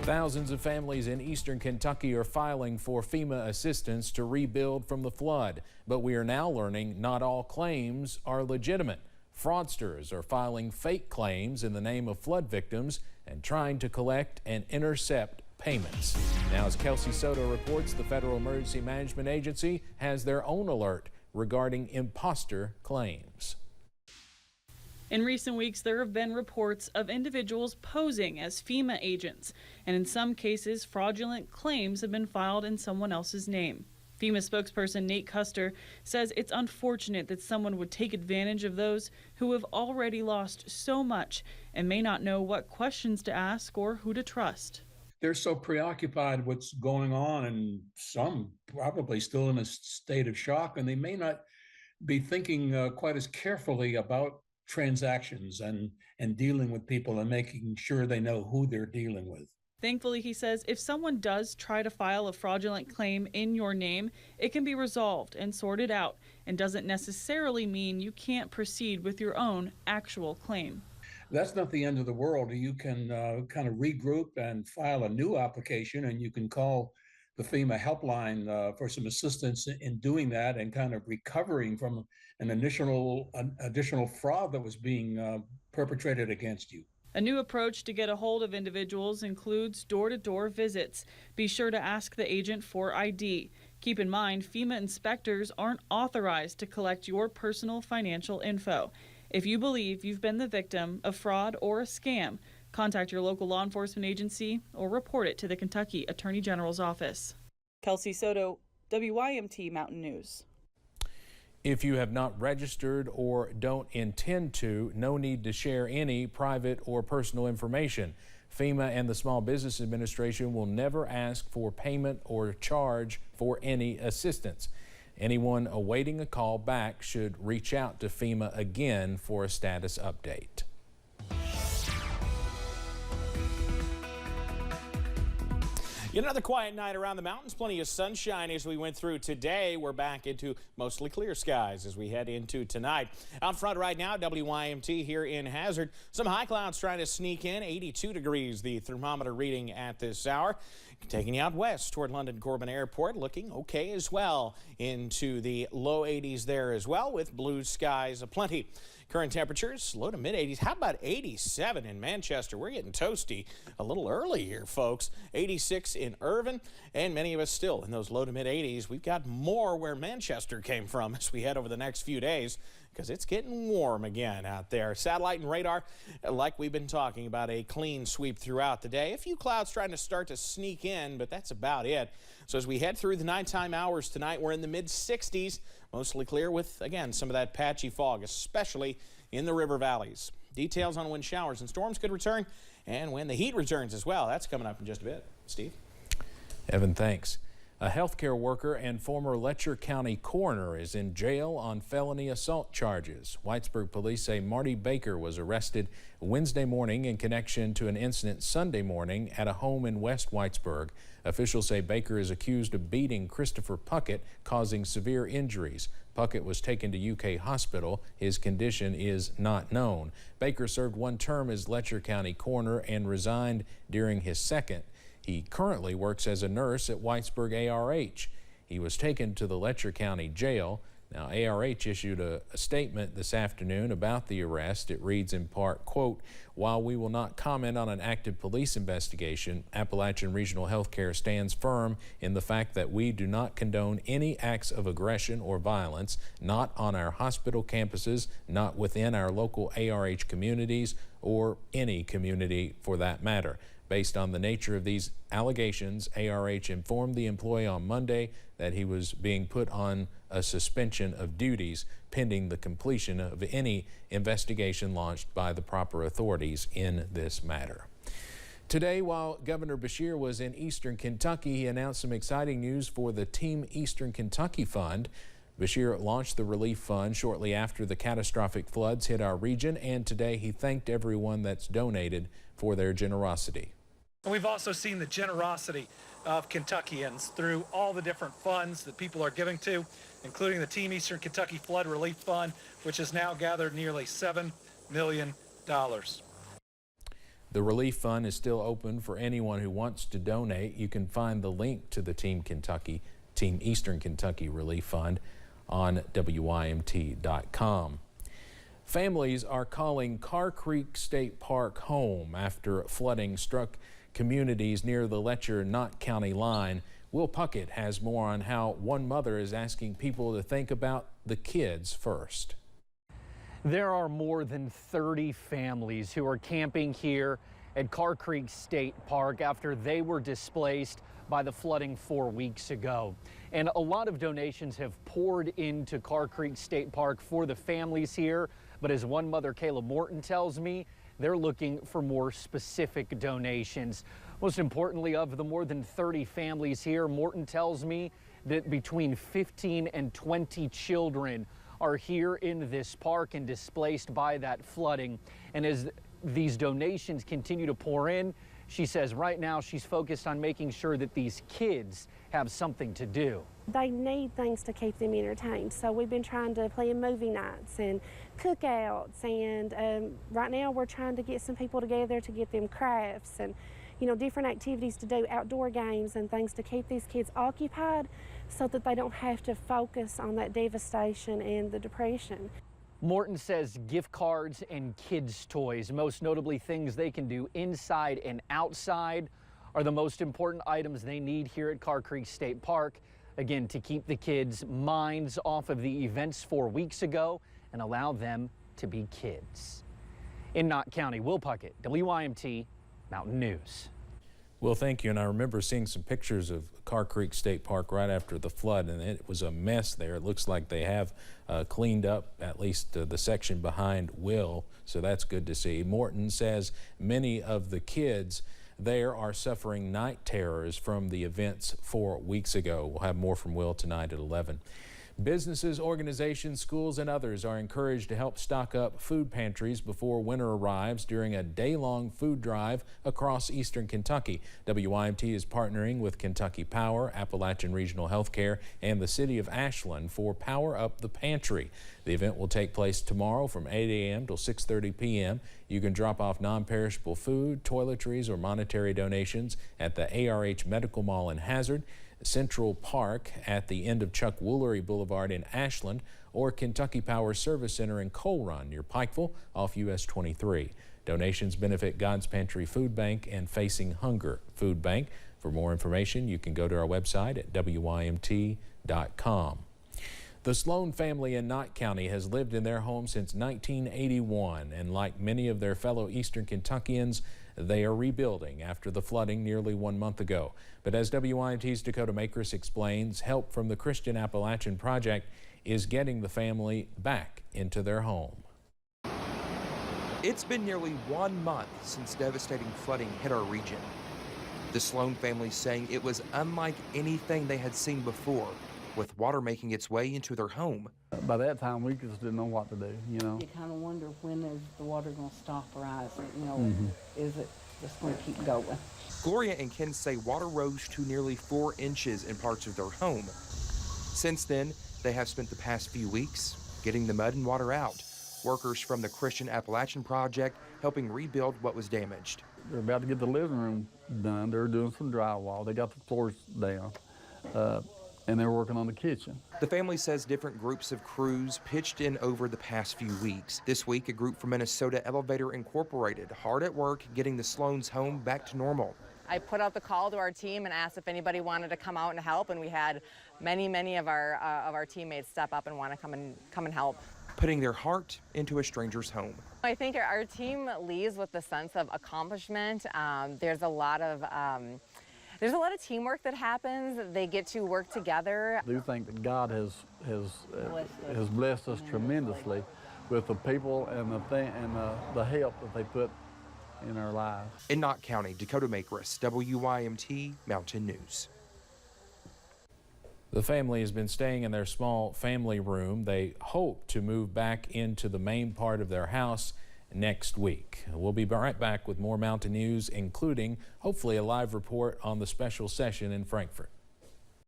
Thousands of families in eastern Kentucky are filing for FEMA assistance to rebuild from the flood. But we are now learning not all claims are legitimate. Fraudsters are filing fake claims in the name of flood victims and trying to collect and intercept payments. Now, as Kelsey Soto reports, the Federal Emergency Management Agency has their own alert regarding imposter claims. In recent weeks, there have been reports of individuals posing as FEMA agents, and in some cases, fraudulent claims have been filed in someone else's name. FEMA spokesperson Nate Custer says it's unfortunate that someone would take advantage of those who have already lost so much and may not know what questions to ask or who to trust. They're so preoccupied with what's going on, and some probably still in a state of shock, and they may not be thinking quite as carefully about transactions and dealing with people and making sure they know who they're dealing with. Thankfully, he says, if someone does try to file a fraudulent claim in your name, it can be resolved and sorted out and doesn't necessarily mean you can't proceed with your own actual claim. That's not the end of the world. You can kind of regroup and file a new application, and you can call the FEMA helpline for some assistance in doing that and kind of recovering from an additional fraud that was being perpetrated against you. A new approach to get a hold of individuals includes door-to-door visits. Be sure to ask the agent for ID. Keep in mind, FEMA inspectors aren't authorized to collect your personal financial info. If you believe you've been the victim of fraud or a scam, contact your local law enforcement agency or report it to the Kentucky Attorney General's office. Kelsey Soto, WYMT Mountain News. If you have not registered or don't intend to, no need to share any private or personal information. FEMA and the Small Business Administration will never ask for payment or charge for any assistance. Anyone awaiting a call back should reach out to FEMA again for a status update. Yet another quiet night around the mountains. Plenty of sunshine as we went through today. We're back into mostly clear skies as we head into tonight. Out front right now, WYMT here in Hazard. Some high clouds trying to sneak in. 82 degrees the thermometer reading at this hour. Taking you out west toward London Corbin Airport, looking okay as well. Into the low 80s there as well, with blue skies aplenty. Current temperatures, low to mid 80s. How about 87 in Manchester? We're getting toasty a little early here, folks. 86 in Irvine, and many of us still in those low to mid 80s. We've got more where Manchester came from as we head over the next few days, because it's getting warm again out there. Satellite and radar, like we've been talking about, a clean sweep throughout the day. A few clouds trying to start to sneak in, but that's about it. So as we head through the nighttime hours tonight, we're in the mid 60s. Mostly clear with, again, some of that patchy fog, especially in the river valleys. Details on when showers and storms could return and when the heat returns as well. That's coming up in just a bit. Steve? Evan, thanks. A healthcare worker and former Letcher County coroner is in jail on felony assault charges. Whitesburg police say Marty Baker was arrested Wednesday morning in connection to an incident Sunday morning at a home in West Whitesburg. Officials say Baker is accused of beating Christopher Puckett, causing severe injuries. Puckett was taken to UK hospital. His condition is not known. Baker served one term as Letcher County coroner and resigned during his second. He currently works as a nurse at Whitesburg ARH. He was taken to the Letcher County Jail. Now, ARH issued a statement this afternoon about the arrest. It reads in part, quote, "While we will not comment on an active police investigation, Appalachian Regional Healthcare stands firm in the fact that we do not condone any acts of aggression or violence, not on our hospital campuses, not within our local ARH communities, or any community for that matter. Based on the nature of these allegations, ARH informed the employee on Monday that he was being put on a suspension of duties pending the completion of any investigation launched by the proper authorities in this matter." Today, while Governor Beshear was in eastern Kentucky, he announced some exciting news for the Team Eastern Kentucky Fund. Beshear launched the relief fund shortly after the catastrophic floods hit our region, and today he thanked everyone that's donated for their generosity. We've also seen the generosity of Kentuckians through all the different funds that people are giving to, including the Team Eastern Kentucky Flood Relief Fund, which has now gathered nearly $7 million. The relief fund is still open for anyone who wants to donate. You can find the link to the Team Eastern Kentucky Relief Fund on WYMT.com. Families are calling Carr Creek State Park home after flooding struck communities near the Letcher-Knott County line. Will Puckett has more on how one mother is asking people to think about the kids first. There are more than 30 families who are camping here at Carr Creek State Park after they were displaced by the flooding 4 weeks ago. And a lot of donations have poured into Carr Creek State Park for the families here. But as one mother, Kayla Morton, tells me, they're looking for more specific donations. Most importantly, of the more than 30 families here, Morton tells me that between 15 and 20 children are here in this park and displaced by that flooding. And as these donations continue to pour in, she says right now she's focused on making sure that these kids have something to do. They need things to keep them entertained, so we've been trying to plan movie nights and cookouts, and right now we're trying to get some people together to get them crafts and, you know, different activities to do, outdoor games and things to keep these kids occupied so that they don't have to focus on that devastation and the depression. Morton says gift cards and kids' toys, most notably things they can do inside and outside, are the most important items they need here at Carr Creek State Park. Again, to keep the kids' minds off of the events 4 weeks ago and allow them to be kids. In Knott County, Will Puckett, WYMT Mountain News. Well, thank you. And I remember seeing some pictures of Carr Creek State Park right after the flood, and it was a mess there. It looks like they have cleaned up at least the section behind Will, so that's good to see. Morton says many of the kids there are suffering night terrors from the events 4 weeks ago. We'll have more from Will tonight at 11. Businesses, organizations, schools, and others are encouraged to help stock up food pantries before winter arrives during a day-long food drive across eastern Kentucky. WYMT is partnering with Kentucky Power, Appalachian Regional Healthcare, and the City of Ashland for Power Up the Pantry. The event will take place tomorrow from 8 a.m. till 6:30 p.m. You can drop off non-perishable food, toiletries, or monetary donations at the ARH Medical Mall in Hazard, Central Park at the end of Chuck Woolery Boulevard in Ashland, or Kentucky Power Service Center in Coal Run near Pikeville off US 23. Donations benefit God's Pantry Food Bank and Facing Hunger Food Bank. For more information, you can go to our website at WYMT.com. The Sloan family in Knott County has lived in their home since 1981, and like many of their fellow Eastern Kentuckians, they are rebuilding after the flooding nearly 1 month ago. But as WYMT's Dakota Makris explains, help from the Christian Appalachian Project is getting the family back into their home. It's been nearly 1 month since devastating flooding hit our region. The Sloan family saying it was unlike anything they had seen before, with water making its way into their home. By that time, we just didn't know what to do, you know. You kind of wonder, when is the water going to stop rising? You know, is it just going to keep going? Gloria and Ken say water rose to nearly 4 inches in parts of their home. Since then, they have spent the past few weeks getting the mud and water out. Workers from the Christian Appalachian Project helping rebuild what was damaged. They're about to get the living room done. They're doing some drywall. They got the floors down. And they're working on the kitchen. The family says different groups of crews pitched in over the past few weeks. This week, a group from Minnesota Elevator Incorporated hard at work getting the Sloan's home back to normal. I put out the call to our team and asked if anybody wanted to come out and help, and we had many of our teammates step up and want to come and help. Putting their heart into a stranger's home. I think our team leaves with the sense of accomplishment. There's a lot of teamwork that happens. They get to work together. I do think that God has blessed us tremendously with the people and the help that they put in our lives. In Knott County, Dakota Makris, WYMT Mountain News. The family has been staying in their small family room. They hope to move back into the main part of their house next week. We'll be right back with more mountain news, including hopefully a live report on the special session in Frankfort.